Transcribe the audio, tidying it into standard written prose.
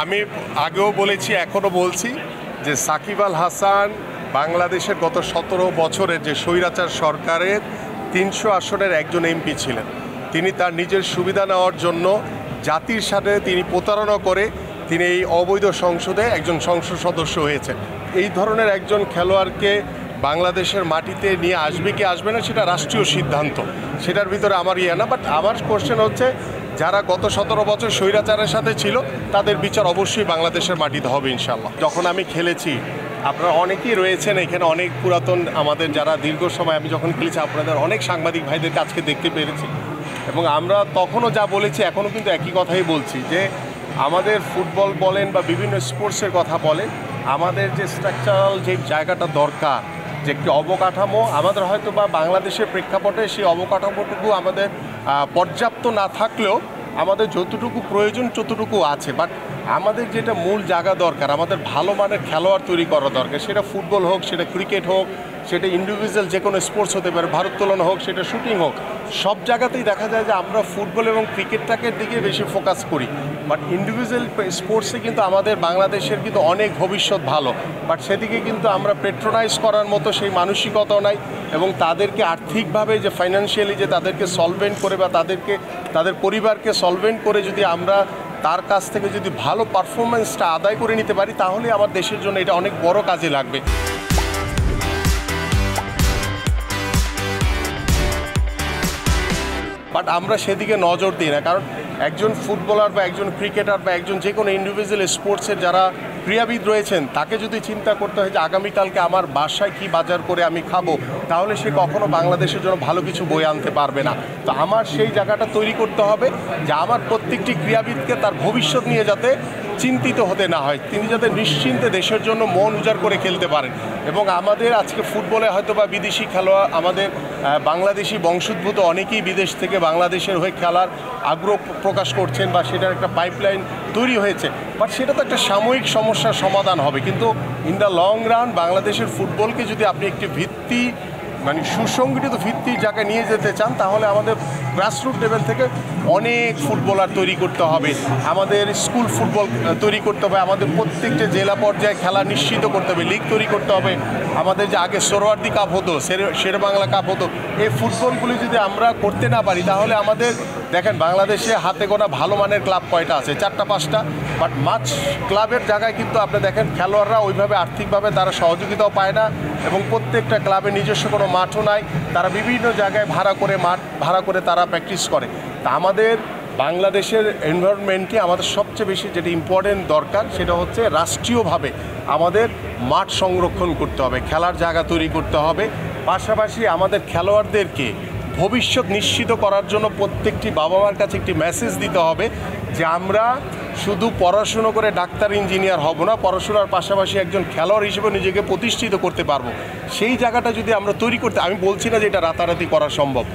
আমি আগেও বলেছি, এখনও বলছি যে সাকিব আল হাসান বাংলাদেশের গত 17 বছরের যে স্বৈরাচার সরকারের 300 আসনের একজন এমপি ছিলেন। তিনি তার নিজের সুবিধা নেওয়ার জন্য জাতির সাথে তিনি প্রতারণা করে তিনি এই অবৈধ সংসদে একজন সংসদ সদস্য হয়েছেন। এই ধরনের একজন খেলোয়াড়কে বাংলাদেশের মাটিতে নিয়ে আসবে কি আসবে না সেটা রাষ্ট্রীয় সিদ্ধান্ত, সেটার ভিতরে আমার না। বাট আমার কোশ্চেন হচ্ছে, যারা গত 17 বছর স্বৈরাচারের সাথে ছিল তাদের বিচার অবশ্যই বাংলাদেশের মাটিতে হবে ইনশাল্লাহ। যখন আমি খেলেছি, আপনারা অনেকেই রয়েছেন এখানে, অনেক পুরাতন আমাদের যারা দীর্ঘ সময় আমি যখন খেলেছি, আপনাদের অনেক সাংবাদিক ভাইদেরকে আজকে দেখতে পেরেছি এবং আমরা তখনও যা বলেছি এখনও কিন্তু একই কথাই বলছি যে আমাদের ফুটবল বলেন বা বিভিন্ন স্পোর্টসের কথা বলেন, আমাদের যে স্ট্রাকচারাল যে জায়গাটা দরকার, যে একটি অবকাঠামো আমাদের হয়তো বা বাংলাদেশের প্রেক্ষাপটে সেই অবকাঠামোটুকু আমাদের পর্যাপ্ত না থাকলেও আমাদের যতটুকু প্রয়োজন ততটুকু আছে। বাট আমাদের যেটা মূল জায়গা দরকার, আমাদের ভালো মানের খেলোয়াড় তৈরি করা দরকার। সেটা ফুটবল হোক, সেটা ক্রিকেট হোক, সেটা ইন্ডিভিজুয়াল যে কোনো স্পোর্টস হতে পারে, ভারোত্তোলন হোক, সেটা শুটিং হোক, সব জায়গাতেই দেখা যায় যে আমরা ফুটবল এবং ক্রিকেটটাকে দিকে বেশি ফোকাস করি। বাট ইন্ডিভিজুয়াল স্পোর্টসে কিন্তু আমাদের বাংলাদেশের কিন্তু অনেক ভবিষ্যৎ ভালো, বাট সেদিকে কিন্তু আমরা পেট্রোনাইজ করার মতো সেই মানসিকতাও নাই এবং তাদেরকে আর্থিকভাবে যে ফাইন্যান্সিয়ালি যে তাদেরকে সলভেন্ট করে বা তাদের পরিবারকে সলভেন্ট করে যদি আমরা তার কাছ থেকে যদি ভালো পারফরমেন্সটা আদায় করে নিতে পারি, তাহলে আমার দেশের জন্য এটা অনেক বড় কাজে লাগবে। বাট আমরা সেদিকে নজর দিই না, কারণ একজন ফুটবলার বা একজন ক্রিকেটার বা একজন যে কোনো ইন্ডিভিজুয়াল স্পোর্টসের যারা ক্রীড়াবিদ রয়েছেন, তাকে যদি চিন্তা করতে হয় যে আগামীকালকে আমার বাসায় কি বাজার করে আমি খাবো, তাহলে সে কখনো বাংলাদেশের জন্য ভালো কিছু বয়ে আনতে পারবে না। তো আমার সেই জায়গাটা তৈরি করতে হবে যে আমার প্রত্যেকটি ক্রীড়াবিদকে তার ভবিষ্যৎ নিয়ে যাতে চিন্তিত হতে না হয়, তিনি যাতে নিশ্চিন্তে দেশের জন্য মন উজাড় করে খেলতে পারেন। এবং আমাদের আজকে ফুটবলে হয়তো বা বিদেশি খেলোয়াড়, আমাদের বাংলাদেশি বংশোদ্ভূত অনেকেই বিদেশ থেকে বাংলাদেশের হয়ে খেলার আগ্রহ প্রকাশ করছেন বা সেটার একটা পাইপলাইন তৈরি হয়েছে। বাট সেটা তো একটা সাময়িক সমস্যার সমাধান হবে, কিন্তু ইন দ্য লং রান বাংলাদেশের ফুটবলকে যদি আপনি একটি ভিত্তি মানে সুসংগঠিত ভিত্তির জায়গায় নিয়ে যেতে চান, তাহলে আমাদের গ্রাসরুট লেভেল থেকে অনেক ফুটবলার তৈরি করতে হবে, আমাদের স্কুল ফুটবল তৈরি করতে হবে, আমাদের প্রত্যেকটা জেলা পর্যায়ে খেলা নিশ্চিত করতে হবে, লিগ তৈরি করতে হবে। আমাদের যে আগে সোহরাওয়ার্দী কাপ হতো, শেরেবাংলা কাপ হতো, এই ফুটবলগুলি যদি আমরা করতে না পারি, তাহলে আমাদের দেখেন বাংলাদেশে হাতে গোনা ভালো মানের ক্লাব কয়টা আছে, 4-5টা। বাট মাছ ক্লাবের জায়গায় কিন্তু আপনি দেখেন খেলোয়াড়রা ওইভাবে আর্থিকভাবে তারা সহযোগিতাও পায় না এবং প্রত্যেকটা ক্লাবে নিজস্ব কোনো মাঠও নাই, তারা বিভিন্ন জায়গায় মাঠ ভাড়া করে তারা প্র্যাকটিস করে। তা আমাদের বাংলাদেশের এনভায়রনমেন্টে আমাদের সবচেয়ে বেশি যেটা ইম্পর্টেন্ট দরকার, সেটা হচ্ছে রাষ্ট্রীয়ভাবে আমাদের মাঠ সংরক্ষণ করতে হবে, খেলার জায়গা তৈরি করতে হবে। পাশাপাশি আমাদের খেলোয়াড়দেরকে ভবিষ্যৎ নিশ্চিত করার জন্য প্রত্যেকটি বাবা মার কাছে একটি মেসেজ দিতে হবে যে আমরা শুধু পড়াশুনো করে ডাক্তার ইঞ্জিনিয়ার হব না, পড়াশোনার পাশাপাশি একজন খেলোয়াড় হিসেবে নিজেকে প্রতিষ্ঠিত করতে পারবো। সেই জায়গাটা যদি আমরা তৈরি করতে, আমি বলছি না যে এটা রাতারাতি করা সম্ভব,